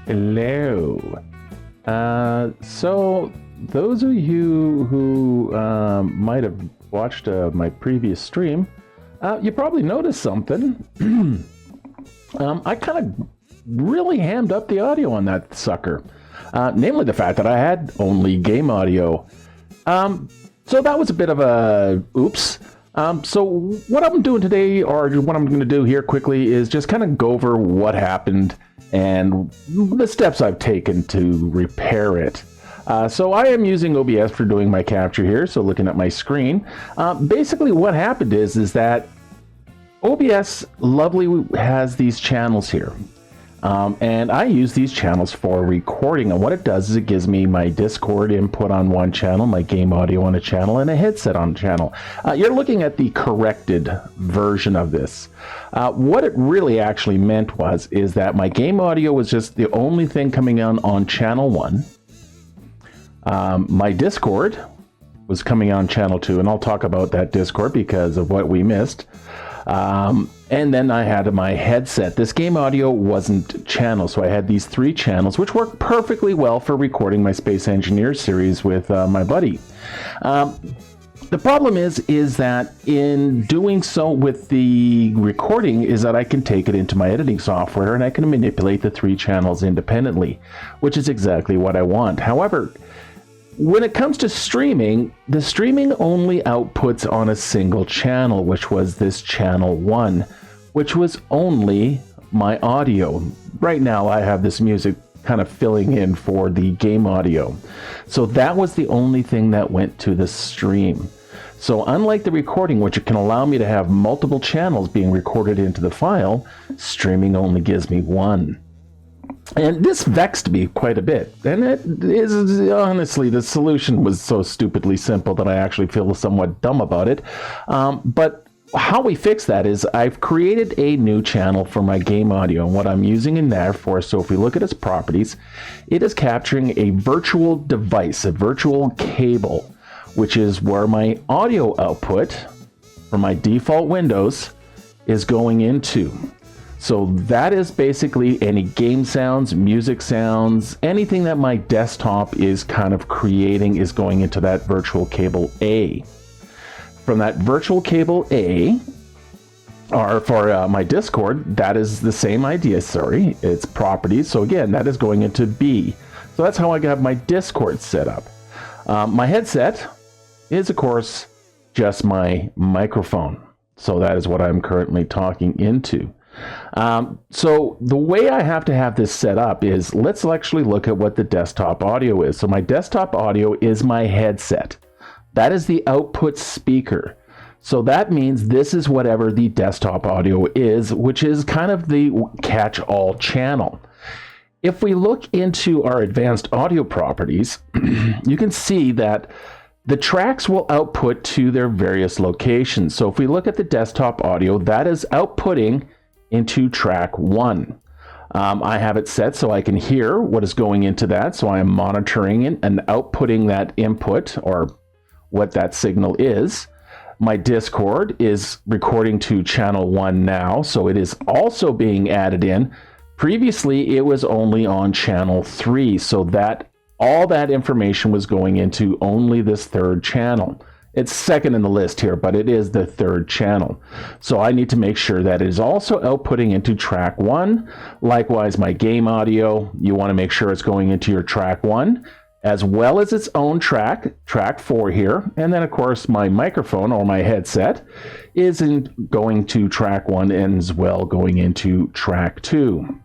Hello. So those of you who might have watched my previous stream, you probably noticed something. I kind of really hammed up the audio on that sucker. Namely the fact that I had only game audio. So that was a bit of a oops. So what I'm doing today, or what I'm going to do here quickly, is just kind of go over what happened and the steps I've taken to repair it. So I am using OBS for doing my capture here, so looking at my screen. Basically what happened is that OBS lovely has these channels here. And I use these channels for recording, and what it does is it gives me my Discord input on one channel, my game audio on a channel, and a headset on a channel. You're looking at the corrected version of this. What it really actually meant is that my game audio was just the only thing coming on channel 1. My Discord was coming on channel 2, and I'll talk about that Discord because of what we missed. And then I had my headset. This game audio wasn't channel, so I had these 3 channels, which work perfectly well for recording my Space Engineer series with my buddy. The problem is that in doing so with the recording is that I can take it into my editing software and I can manipulate the 3 channels independently, which is exactly what I want. However, when it comes to streaming, the streaming only outputs on a single channel, which was this channel 1, which was only my audio. Right now I have this music kind of filling in for the game audio. So that was the only thing that went to the stream. So unlike the recording, which can allow me to have multiple channels being recorded into the file, streaming only gives me 1. And this vexed me quite a bit. And it is, honestly, the solution was so stupidly simple that I actually feel somewhat dumb about it. But how we fix that is I've created a new channel for my game audio. And what I'm using in there for, so if we look at its properties, it is capturing a virtual device, a virtual cable, which is where my audio output from my default Windows is going into. So that is basically any game sounds, music sounds, anything that my desktop is kind of creating is going into that virtual cable A. From that virtual cable A, or for my Discord, that is the same idea, sorry, it's properties. So again, that is going into B. So that's how I have my Discord set up. My headset is, of course, just my microphone. So that is what I'm currently talking into. So the way I have to have this set up is, let's actually look at what the desktop audio is. So my desktop audio is my headset. That is the output speaker. So that means this is whatever the desktop audio is, which is kind of the catch-all channel. If we look into our advanced audio properties, you can see that the tracks will output to their various locations. So if we look at the desktop audio, that is outputting into track 1. I have it set so I can hear what is going into that. So I am monitoring it and outputting that input, or what that signal is. My Discord is recording to channel 1 now, so it is also being added in. Previously, it was only on channel 3, so that all that information was going into only this 3rd channel. It's second in the list here, but it is the 3rd channel. So I need to make sure that it is also outputting into track 1. Likewise, my game audio, you want to make sure it's going into your track 1, as well as its own track 4 here. And then, of course, my microphone or my headset is going to track 1 and as well going into track 2.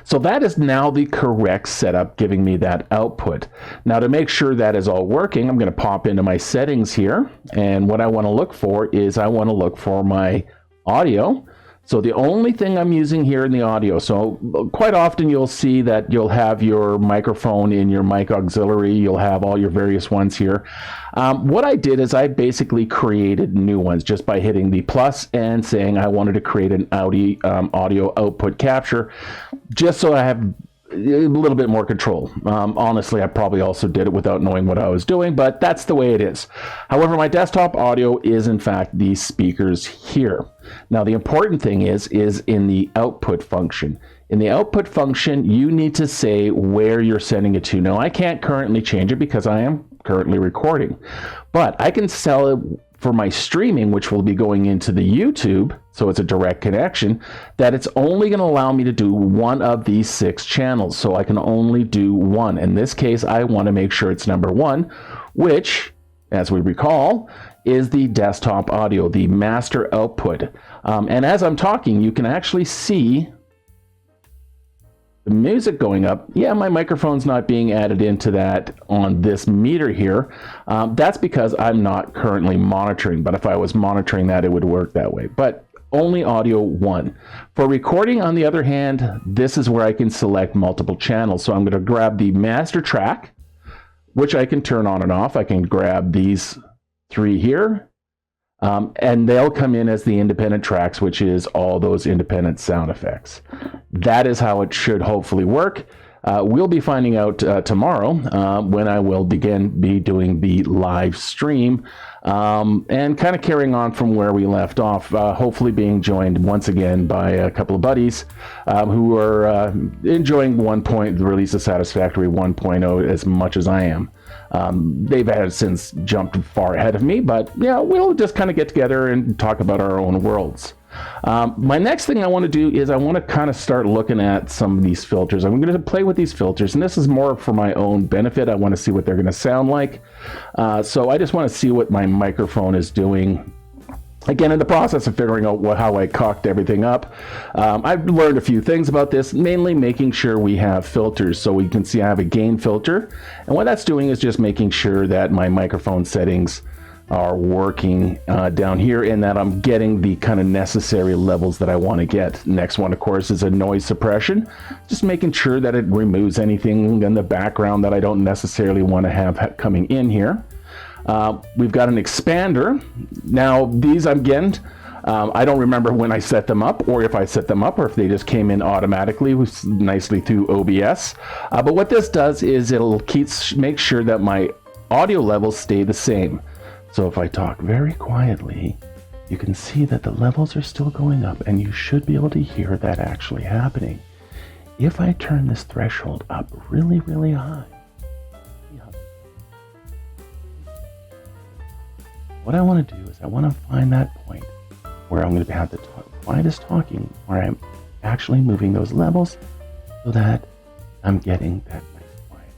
So that is now the correct setup, giving me that output. Now, to make sure that is all working, I'm going to pop into my settings here. And what I want to look for is I want to look for my audio. So the only thing I'm using here in the audio, so quite often you'll see that you'll have your microphone in your mic auxiliary, you'll have all your various ones here. What I did is I basically created new ones just by hitting the plus and saying I wanted to create an audio output capture, just so I have a little bit more control. Honestly, I probably also did it without knowing what I was doing, but that's the way it is. However, my desktop audio is in fact these speakers here. Now, the important thing is in the output function. In the output function, you need to say where you're sending it to. Now, I can't currently change it because I am currently recording, but I can sell it for my streaming, which will be going into the YouTube, so it's a direct connection, that it's only going to allow me to do one of these 6 channels. So I can only do one. In this case, I want to make sure it's number 1, which, as we recall, is the desktop audio, the master output. And as I'm talking, you can actually see the music going up. Yeah, my microphone's not being added into that on this meter here. That's because I'm not currently monitoring, but if I was monitoring that, it would work that way. But only audio 1. For recording, on the other hand, this is where I can select multiple channels. So I'm going to grab the master track, which I can turn on and off. I can grab these 3 here, and they'll come in as the independent tracks, which is all those independent sound effects. That is how it should hopefully work. We'll be finding out tomorrow when I will be doing the live stream, and kind of carrying on from where we left off, hopefully being joined once again by a couple of buddies who are enjoying the release of Satisfactory 1.0 as much as I am. They've had since jumped far ahead of me, but yeah, we'll just kind of get together and talk about our own worlds. My next thing I want to do is I want to kind of start looking at some of these filters. I'm going to play with these filters, and this is more for my own benefit. I want to see what they're going to sound like. So I just want to see what my microphone is doing. Again, in the process of figuring out how I cocked everything up, I've learned a few things about this, mainly making sure we have filters. So we can see I have a gain filter, and what that's doing is just making sure that my microphone settings are working down here, and that I'm getting the kind of necessary levels that I want to get. Next one, of course, is a noise suppression, just making sure that it removes anything in the background that I don't necessarily want to have coming in here. We've got an expander. Now, these, again, I don't remember when I set them up, or if I set them up, or if they just came in automatically nicely through OBS. But what this does is it'll make sure that my audio levels stay the same. So if I talk very quietly, you can see that the levels are still going up, and you should be able to hear that actually happening. If I turn this threshold up really, really high, what I want to do is I want to find that point where I'm going to have the quietest talking, where I'm actually moving those levels so that I'm getting that nice quiet.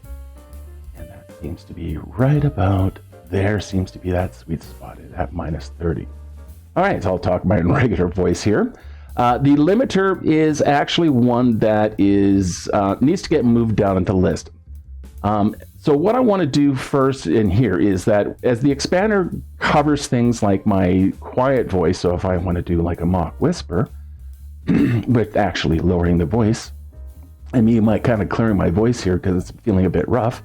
And that seems to be right about there, seems to be that sweet spot at -30. All right, so I'll talk my regular voice here. The limiter is actually one that is needs to get moved down into the list. So what I want to do first in here is that as the expander covers things like my quiet voice, so if I want to do like a mock whisper, with actually lowering the voice, and me might kind of clearing my voice here because it's feeling a bit rough,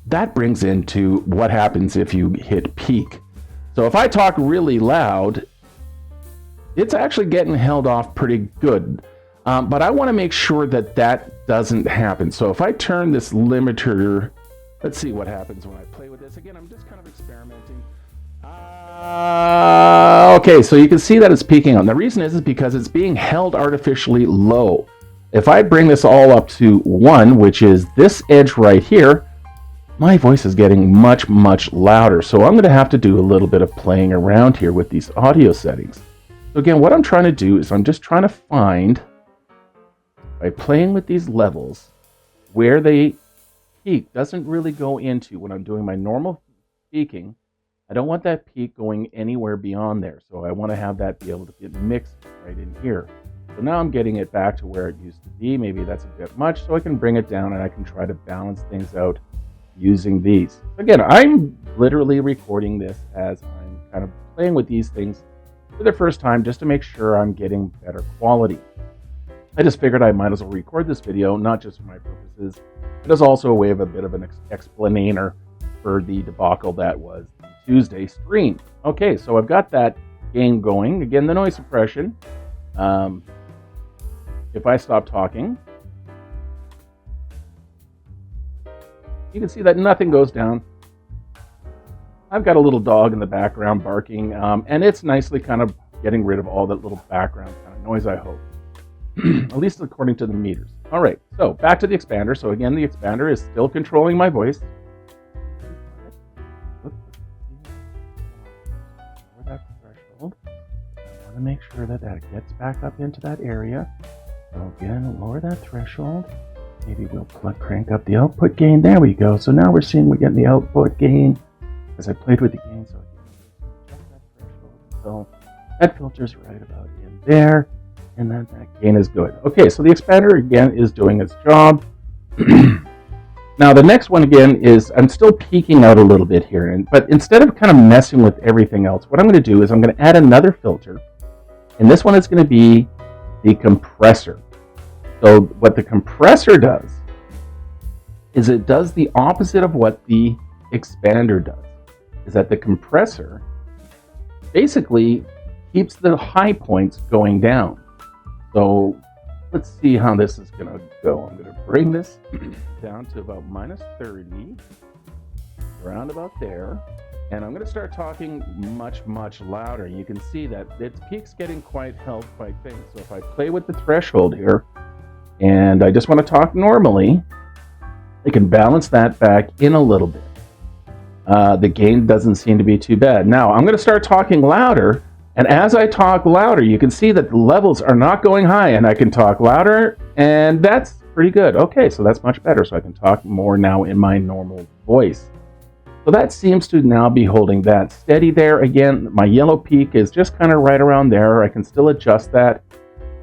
that brings into what happens if you hit peak. So if I talk really loud, it's actually getting held off pretty good. But I want to make sure that that doesn't happen. So if I turn this limiter, let's see what happens when I play with this. Again, I'm just kind of experimenting. Okay, so you can see that it's peaking on. The reason is because it's being held artificially low. If I bring this all up to 1, which is this edge right here, my voice is getting much, much louder. So I'm going to have to do a little bit of playing around here with these audio settings. So again, what I'm trying to do is I'm just trying to find, by playing with these levels, where they peak doesn't really go into when I'm doing my normal peaking. I don't want that peak going anywhere beyond there. So I want to have that be able to get mixed right in here. So now I'm getting it back to where it used to be. Maybe that's a bit much, so I can bring it down and I can try to balance things out using these. Again, I'm literally recording this as I'm kind of playing with these things for the first time, just to make sure I'm getting better quality. I just figured I might as well record this video, not just for my purposes, but as also a way of a bit of an explainer for the debacle that was the Tuesday stream. Okay, so I've got that game going. Again, the noise suppression. If I stop talking, You can see that nothing goes down. I've got a little dog in the background barking, and it's nicely kind of getting rid of all that little background kind of noise, I hope. At least according to the meters. All right, so back to the expander. So again, the expander is still controlling my voice. Lower that threshold. I want to make sure that that gets back up into that area. So again, lower that threshold. Maybe we'll crank up the output gain. There we go. So now we're seeing we're getting the output gain as I played with the gain. So adjust that threshold. So that filter's right about in there. And then that gain is good. Okay, so the expander again is doing its job. Now the next one again is, I'm still peeking out a little bit here, but instead of kind of messing with everything else, what I'm going to do is I'm going to add another filter. And this one is going to be the compressor. So what the compressor does is it does the opposite of what the expander does. Is that the compressor basically keeps the high points going down. So let's see how this is going to go. I'm going to bring this down to about minus 30, around about there. And I'm going to start talking much, much louder. You can see that its peak's getting quite faint. So if I play with the threshold here, and I just want to talk normally, I can balance that back in a little bit. The gain doesn't seem to be too bad. Now I'm going to start talking louder. And as I talk louder, you can see that the levels are not going high, and I can talk louder, and that's pretty good. Okay, so that's much better. So I can talk more now in my normal voice. So that seems to now be holding that steady there. Again, my yellow peak is just kind of right around there. I can still adjust that.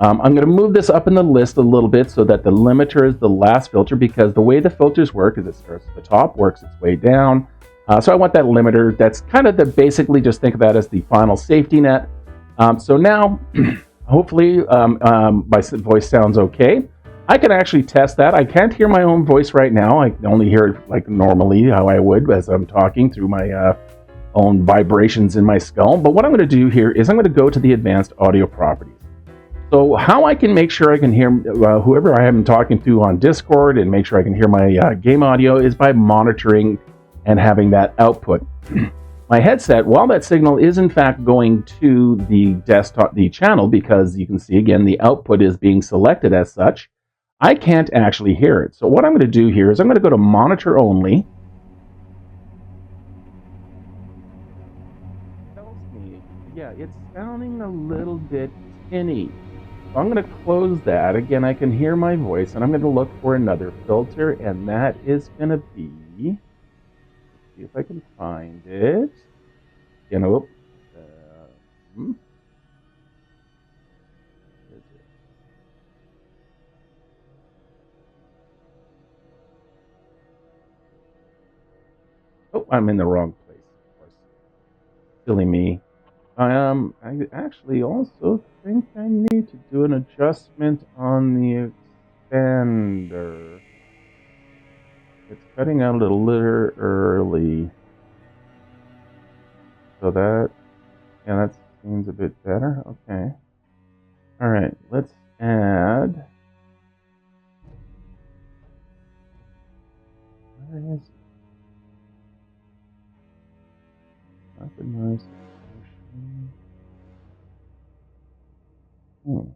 I'm going to move this up in the list a little bit so that the limiter is the last filter, because the way the filters work is it starts at the top, works its way down. So I want that limiter. That's kind of basically just think of that as the final safety net. So now, hopefully, my voice sounds okay. I can actually test that. I can't hear my own voice right now. I can only hear it like normally, how I would as I'm talking through my own vibrations in my skull. But what I'm going to do here is I'm going to go to the advanced audio properties. So how I can make sure I can hear whoever I am talking to on Discord and make sure I can hear my game audio is by monitoring and having that output. My headset, while that signal is in fact going to the desktop, the channel, because you can see again the output is being selected as such, I can't actually hear it. So what I'm going to do here is I'm going to go to monitor only. It tells me, yeah, it's sounding a little bit tinny. So I'm going to close that. Again, I can hear my voice, and I'm going to look for another filter, and that is going to be, see if I can find it. You know, oh, I'm in the wrong place. Of course. Silly me. I actually also think I need to do an adjustment on the expander. It's cutting out a little early. So that, yeah, that seems a bit better. Okay. All right, let's add. Where is it? Optimize. Well,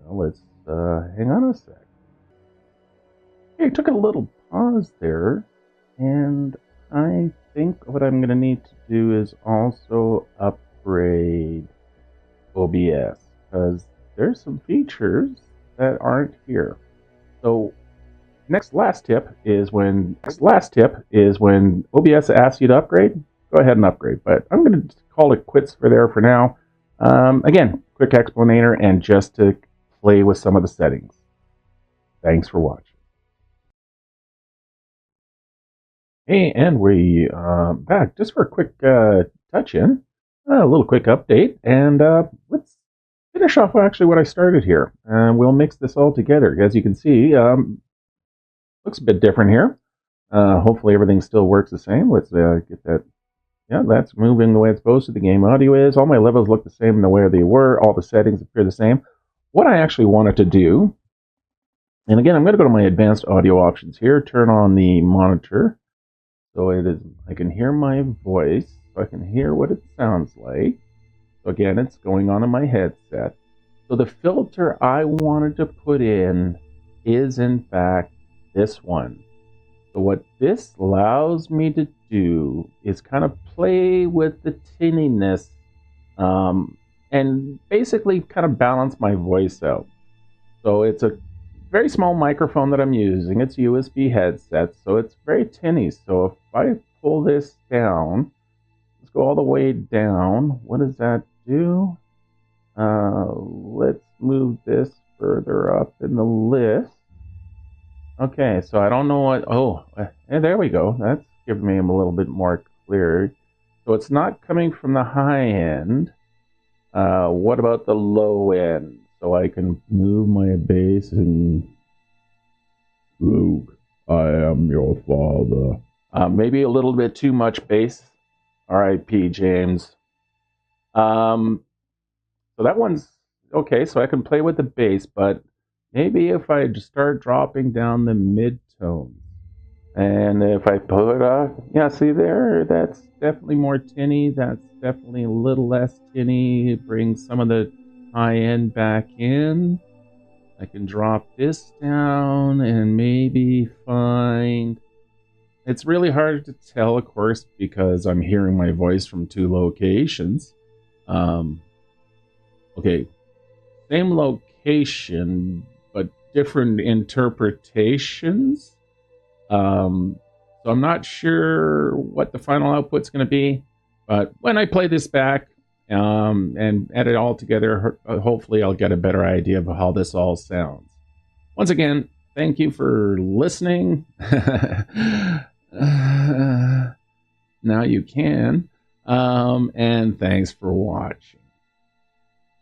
let's hang on a sec. Okay, took a little pause there, and I think what I'm going to need to do is also upgrade OBS, because there's some features that aren't here. So last tip is when OBS asks you to upgrade, go ahead and upgrade. But I'm going to call it quits for now. Again, quick explainer and just to play with some of the settings. Thanks for watching. Hey, and we back just for a quick touch-in, a little quick update, and let's finish off actually what I started here. We'll mix this all together. As you can see, looks a bit different here. Hopefully everything still works the same. Let's get that. Yeah, that's moving the way it's supposed to. The game audio is. All my levels look the same in the way they were. All the settings appear the same. What I actually wanted to do And again, I'm going to go to my advanced audio options here, turn on the monitor. So it is, I can hear my voice, so I can hear what it sounds like. So again, it's going on in my headset. So the filter I wanted to put in is in fact this one. So what this allows me to do is kind of play with the tinniness and basically kind of balance my voice out. So it's a very small microphone that I'm using. It's a USB headset, so it's very tinny. So if I pull this down, let's go all the way down. What does that do? Let's move this further up in the list. Okay, so I don't know what, and there we go. That's giving me a little bit more clear. So it's not coming from the high end. What about the low end? So I can move my bass and Luke, I am your father. Maybe a little bit too much bass. R.I.P. James. So that one's okay. So I can play with the bass, but maybe if I just start dropping down the mid-tones, and if I pull it off, yeah, see there, that's definitely more tinny. That's definitely a little less tinny. It brings some of the high end back in. I can drop this down and maybe find... It's really hard to tell, of course, because I'm hearing my voice from two locations. Okay, same location, but different interpretations. So I'm not sure what the final output's going to be, but when I play this back and edit it all together, hopefully I'll get a better idea of how this all sounds. Once again, thank you for listening. Now you can, and thanks for watching.